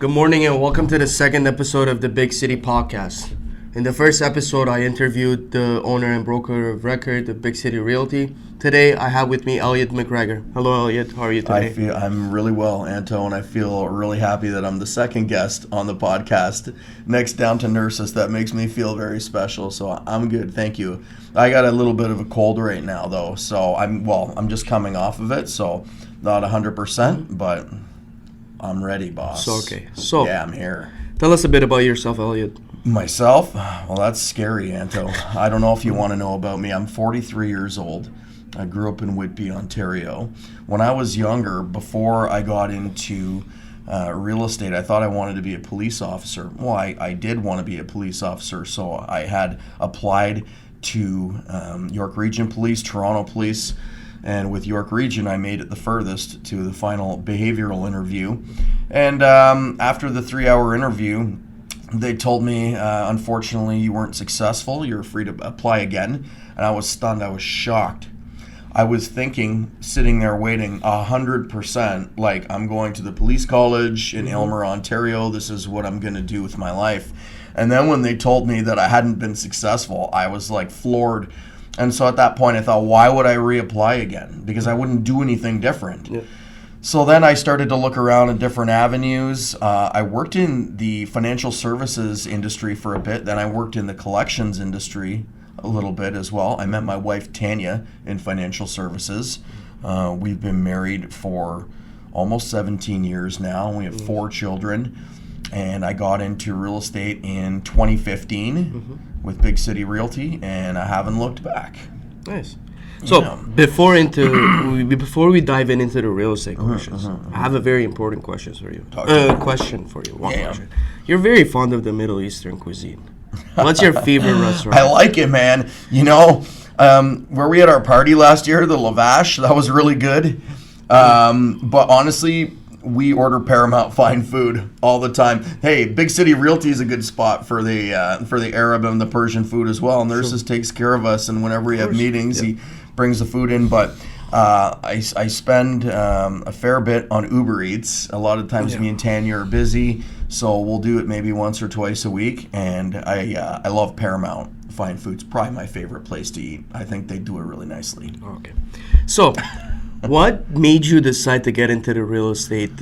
Good morning and welcome to the second episode of the Big City Podcast. In the first episode, I interviewed the owner and broker of record of Big City Realty. Today, I have with me Elliott Macgregor. Hello, Elliott. How are you today? I'm really well, Anto, and I feel really happy that I'm the second guest on the podcast. Next down to nurses, that makes me feel very special. So I'm good, thank you. I got a little bit of a cold right now, though, so I'm just coming off of it, so not 100%, but I'm ready, boss. So yeah, I'm here. Tell us a bit about yourself, Elliott. Myself? Well, that's scary, Anto. I don't know if you want to know about me. I'm 43 years old. I grew up in Whitby, Ontario. When I was younger, before I got into real estate, I thought I wanted to be a police officer. Well, I did want to be a police officer, so I had applied to York Region Police, Toronto Police, and with York Region, I made it the furthest to the final behavioral interview. And after the 3-hour interview, they told me, unfortunately, you weren't successful. You're free to apply again. And I was stunned. I was shocked. I was thinking, sitting there waiting 100%, like I'm going to the police college in Aylmer, Ontario. This is what I'm going to do with my life. And then when they told me that I hadn't been successful, I was like floored. And so at that point, I thought, why would I reapply again? Because I wouldn't do anything different. Yeah. So then I started to look around at different avenues. I worked in the financial services industry for a bit. Then I worked in the collections industry a little bit as well. I met my wife, Tanya, in financial services. We've been married for almost 17 years now. We have 4 children. And I got into real estate in 2015 with Big City Realty, and I haven't looked back. Nice. So before we dive into the real estate questions, I have a very important question for you. Question. You're very fond of the Middle Eastern cuisine. What's your favorite restaurant? I like it, man. You know, where we had our party last year, the Lavash, that was really good. But honestly, we order Paramount fine food all the time. Hey, Big City Realty is a good spot for the Arab and the Persian food as well. Nurses takes care of us, and whenever we have meetings, he brings the food in. But I spend a fair bit on Uber Eats. A lot of times me and Tanya are busy, so we'll do it maybe once or twice a week. And I love Paramount fine foods. Probably my favorite place to eat. I think they do it really nicely. Okay, so. What made you decide to get into the real estate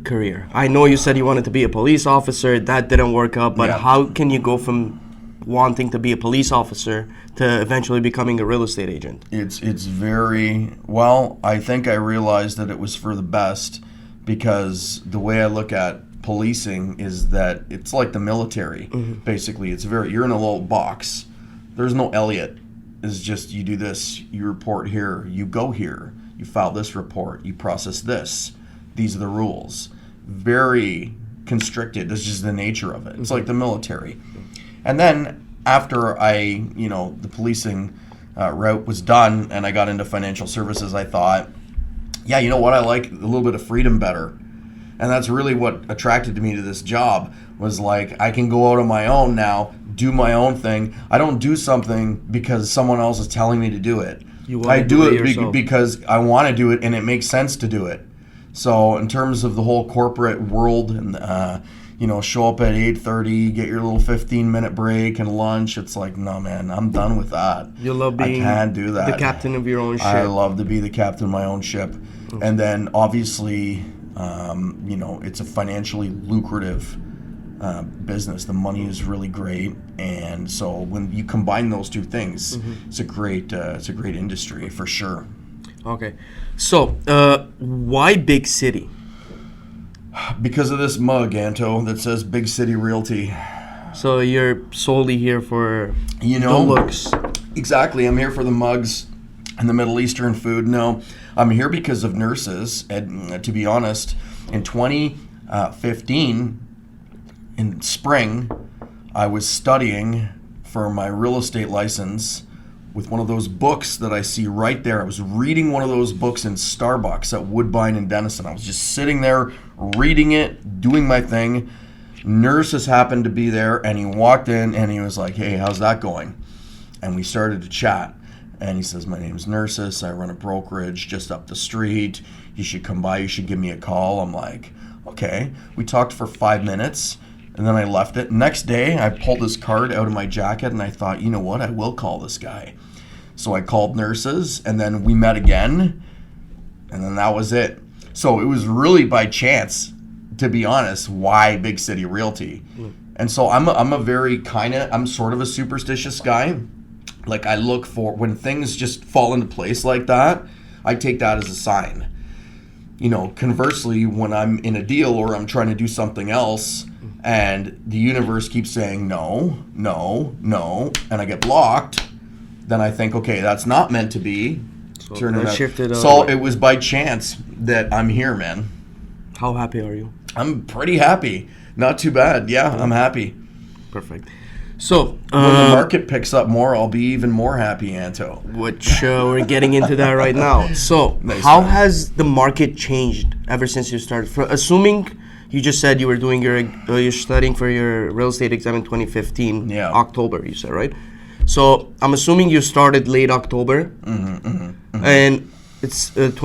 career? I know you said you wanted to be a police officer. That didn't work out. But how can you go from wanting to be a police officer to eventually becoming a real estate agent? It's very, well, I think I realized that it was for the best, because the way I look at policing is that it's like the military. Basically, you're in a little box. There's no Elliott. It's just you do this, you report here, you go here. You file this report, you process this. These are the rules. Very constricted. This is just the nature of it. It's like the military. And then after the policing route was done and I got into financial services, I thought, yeah, you know what? I like a little bit of freedom better. And that's really what attracted me to this job, was like, I can go out on my own now, do my own thing. I don't do something because someone else is telling me to do it. I do it because I want to do it and it makes sense to do it. So in terms of the whole corporate world and, show up at 8:30, get your little 15-minute break and lunch, it's like, no, man, I'm done with that. You love being I can't do that. The captain of your own ship. I love to be the captain of my own ship. And then obviously, it's a financially lucrative business. The money is really great, and so when you combine those two things, it's a great industry for sure. Okay, so why Big City? Because of this mug, Anto, that says Big City Realty. So you're solely here for the looks. Exactly, I'm here for the mugs and the Middle Eastern food. No, I'm here because of nurses. And to be honest, in 2015. In spring, I was studying for my real estate license with one of those books that I see right there. I was reading one of those books in Starbucks at Woodbine in Denison. I was just sitting there reading it, doing my thing. Nurses happened to be there, and he walked in and he was like, "Hey, how's that going?" And we started to chat. And he says, "My name's Nurses. I run a brokerage just up the street. You should come by. You should give me a call." I'm like, Okay. We talked for 5 minutes, and then I left it. Next day, I pulled his card out of my jacket, and I thought, you know what? I will call this guy. So I called nurses, and then we met again, and then that was it. So it was really by chance, to be honest, why Big City Realty. And so I'm sort of a superstitious guy. Like, I look for, when things just fall into place like that, I take that as a sign. You know, conversely, when I'm in a deal or I'm trying to do something else and the universe keeps saying no, no, no, and I get blocked, then I think, okay, that's not meant to be. So it was by chance that I'm here, man. How happy are you? I'm pretty happy. Not too bad. Yeah, I'm happy. Perfect. So when the market picks up more, I'll be even more happy, Anto. Which we're getting into that right now. So how has the market changed ever since you started? Assuming you just said you were doing you're studying for your real estate exam in 2015, October, you said, right? So I'm assuming you started late October, and it's late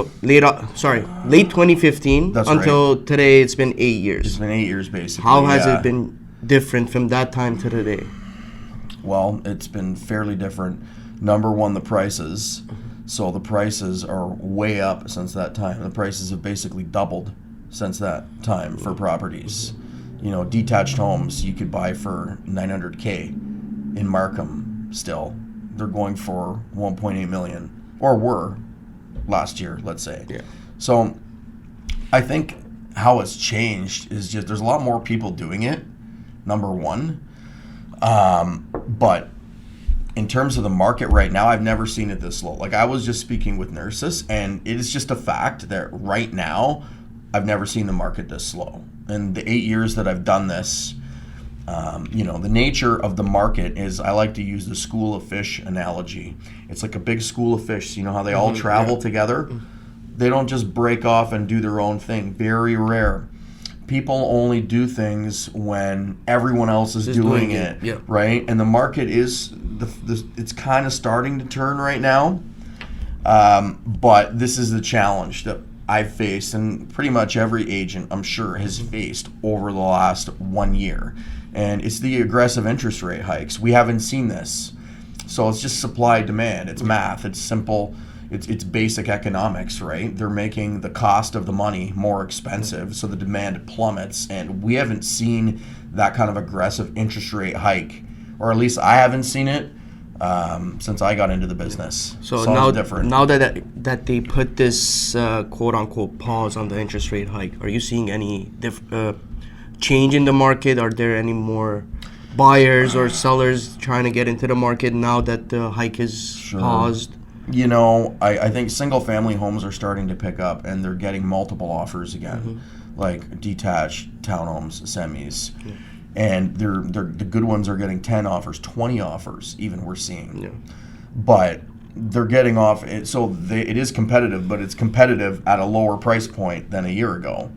2015 until today. It's been 8 years. It's been 8 years, basically. How has it been different from that time to today? Well, it's been fairly different. Number one, the prices. So the prices are way up since that time. The prices have basically doubled since that time for properties. You know, detached homes you could buy for $900K in Markham. Still, they're going for 1.8 million, or were last year, let's say. Yeah. So I think how it's changed is just there's a lot more people doing it, number one. But in terms of the market right now, I've never seen it this low. Like, I was just speaking with nurses, and it is just a fact that right now I've never seen the market this slow. In the 8 years that I've done this, you know, the nature of the market is, I like to use the school of fish analogy. It's like a big school of fish. You know how they all travel together? They don't just break off and do their own thing. Very rare. People only do things when everyone else is doing it, right? And the market is, it's kind of starting to turn right now. But this is the challenge that I've faced, and pretty much every agent, I'm sure, has faced over the last 1 year. And it's the aggressive interest rate hikes. We haven't seen this. So it's just supply demand. It's math. It's simple. It's basic economics, right? They're making the cost of the money more expensive, so the demand plummets. And we haven't seen that kind of aggressive interest rate hike, or at least I haven't seen it since I got into the business. So now that they put this quote unquote pause on the interest rate hike, are you seeing any change in the market? Are there any more buyers or sellers trying to get into the market now that the hike is paused? You know, I think single family homes are starting to pick up, and they're getting multiple offers again, like detached townhomes, semis. And they're the good ones are getting 10 offers, 20 offers even, we're seeing. But they're getting off, so it is competitive, but it's competitive at a lower price point than a year ago.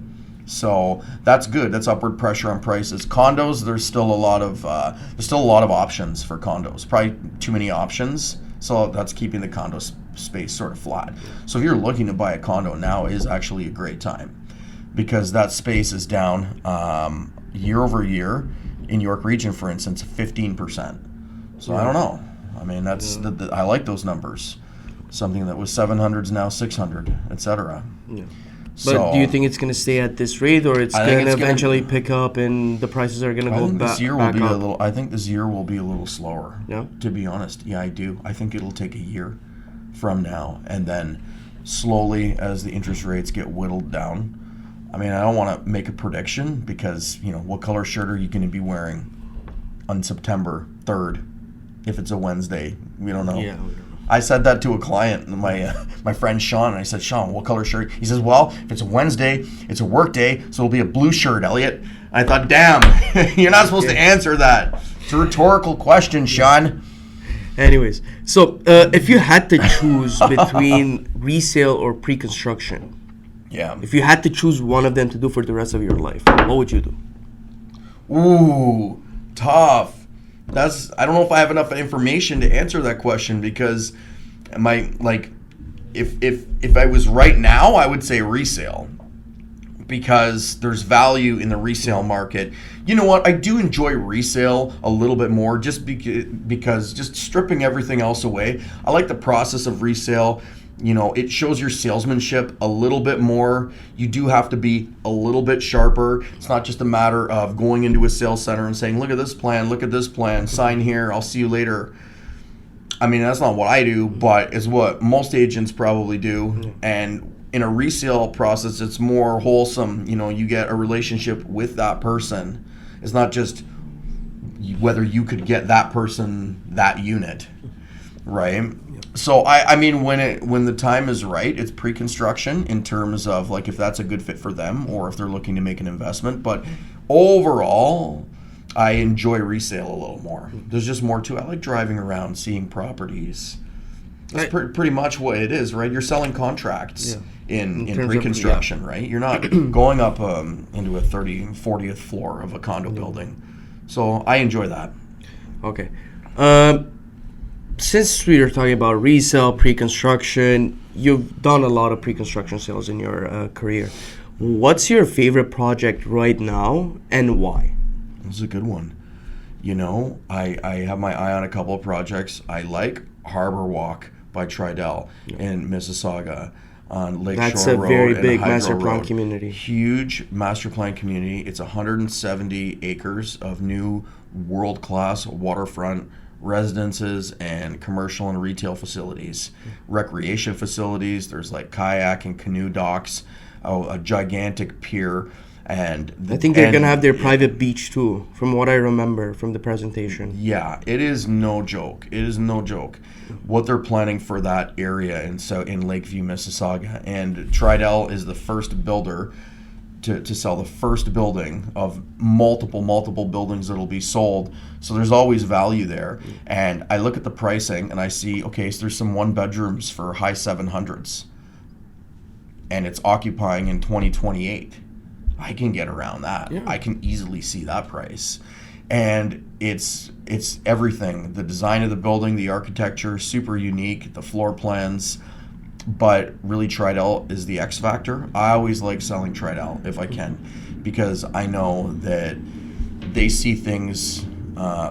So that's good. That's upward pressure on prices. Condos, there's still a lot of options for condos. Probably too many options. So that's keeping the condo space sort of flat. So if you're looking to buy a condo now, is actually a great time, because that space is down year over year in York Region, for instance, 15%. So I don't know. I mean, that's I like those numbers. Something that was 700 is now 600, etc. But do you think it's going to stay at this rate, or it's going to eventually pick up and the prices are going to go back up? I think this year will be a little slower. Yeah. To be honest, I do. I think it'll take a year from now, and then slowly, as the interest rates get whittled down. I mean, I don't want to make a prediction, because, you know, what color shirt are you going to be wearing on September 3rd if it's a Wednesday? We don't know. Yeah. I said that to a client, my friend Sean, and I said, Sean, what color shirt? He says, well, if it's a Wednesday, it's a work day, so it'll be a blue shirt, Elliott. I thought, damn, you're not supposed to answer that. It's a rhetorical question, Sean. Anyways, so if you had to choose between resale or pre-construction, if you had to choose one of them to do for the rest of your life, what would you do? Ooh, tough. I don't know if I have enough information to answer that question, because if I was right now, I would say resale, because there's value in the resale market. You know what? I do enjoy resale a little bit more just because just stripping everything else away. I like the process of resale. You know, it shows your salesmanship a little bit more. You do have to be a little bit sharper. It's not just a matter of going into a sales center and saying, look at this plan, sign here, I'll see you later. I mean, that's not what I do, but it's what most agents probably do. And in a resale process, it's more wholesome. You know, you get a relationship with that person. It's not just whether you could get that person that unit, right? So I mean, when the time is right, it's pre-construction in terms of like if that's a good fit for them or if they're looking to make an investment. But overall, I enjoy resale a little more. There's just more to it. I like driving around, seeing properties. That's pretty much what it is, right? You're selling contracts in pre-construction, right? You're not going up into a 40th floor of a condo building. So I enjoy that. Okay. Since we were talking about resale, pre-construction, you've done a lot of pre-construction sales in your career. What's your favorite project right now and why? This is a good one. You know, I have my eye on a couple of projects. I like Harbourwalk by Tridel in Mississauga on Lakeshore Road. That's a very big Hydro master plan Road. community. Huge master plan community. It's 170 acres of new world-class waterfront residences and commercial and retail facilities, recreation facilities. There's like kayak and canoe docks, a gigantic pier. And I think they're going to have their private beach too, from what I remember from the presentation. Yeah, it is no joke. It is no joke what they're planning for that area in Lakeview, Mississauga. And Tridel is the first builder to sell the first building of multiple buildings that'll be sold. So there's always value there. And I look at the pricing and I see, okay, so there's some one bedrooms for high 700s. And it's occupying in 2028. I can get around that. Yeah. I can easily see that price. And it's everything. The design of the building, the architecture, super unique, the floor plans. But really, Tridel is the X factor. I always like selling Tridel if I can, because I know that they see things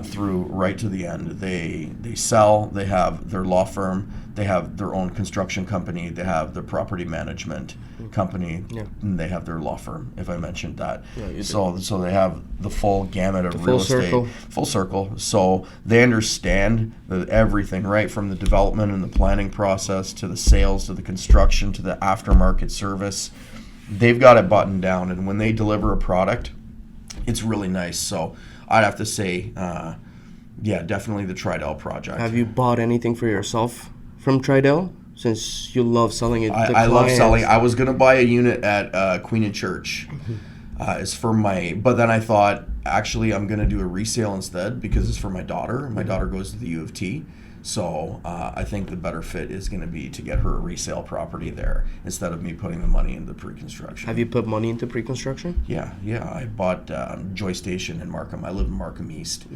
through right to the end. They sell. They have their law firm. They have their own construction company. They have their property management company. Yeah. And they have their law firm, if I mentioned that. Yeah, so they have the full gamut of real estate. Full circle. So they understand everything, right, from the development and the planning process to the sales to the construction to the aftermarket service. They've got it buttoned down, and when they deliver a product, it's really nice. So I'd have to say, definitely the Tridel project. Have you bought anything for yourself from Tridel, since you love selling it? I love selling. I was gonna buy a unit at Queen and Church. It's for but then I thought actually I'm gonna do a resale instead because it's for my daughter. My daughter goes to the U of T, so I think the better fit is gonna be to get her a resale property there instead of me putting the money into pre-construction. Have you put money into pre-construction? Yeah. I bought Joy Station in Markham. I live in Markham East.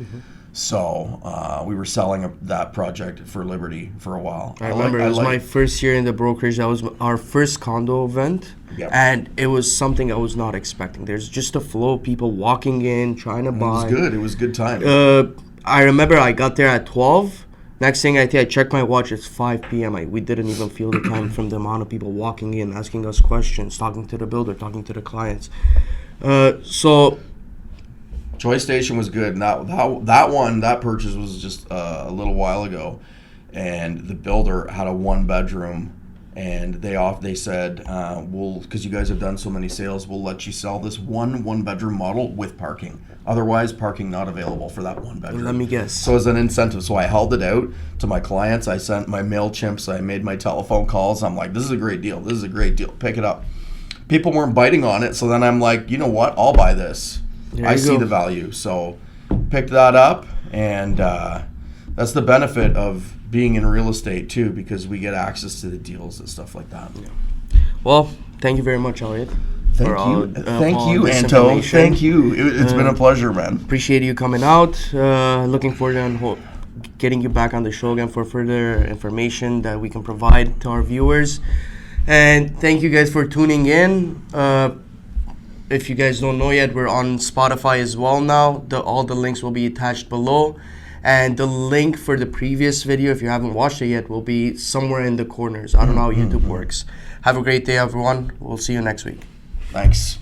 So we were selling that project for Liberty for a while. I remember it was my first year in the brokerage. That was our first condo event. Yep. And it was something I was not expecting. There's just a flow of people walking in, trying to buy. It was good. It was good time. I remember I got there at 12. Next thing I checked my watch, it's 5 p.m. We didn't even feel the time from the amount of people walking in, asking us questions, talking to the builder, talking to the clients. So Joy Station was good. That purchase was just a little while ago, and the builder had a one bedroom, and they said, because you guys have done so many sales, we'll let you sell this one bedroom model with parking. Otherwise, parking not available for that one bedroom. Let me guess. So as an incentive, so I held it out to my clients. I sent my MailChimps. I made my telephone calls. I'm like, this is a great deal. This is a great deal. Pick it up. People weren't biting on it, so then I'm like, you know what? I'll buy this. I see the value, so picked that up, and that's the benefit of being in real estate too, because we get access to the deals and stuff like that. Yeah. Well, thank you very much, Elliott. Thank you, Anto. Thank you. It's been a pleasure, man. Appreciate you coming out. Looking forward to getting you back on the show again for further information that we can provide to our viewers. And thank you guys for tuning in. if you guys don't know yet, we're on Spotify as well now. All the links will be attached below. And the link for the previous video, if you haven't watched it yet, will be somewhere in the corners. I don't know how YouTube works. Have a great day, everyone. We'll see you next week. Thanks.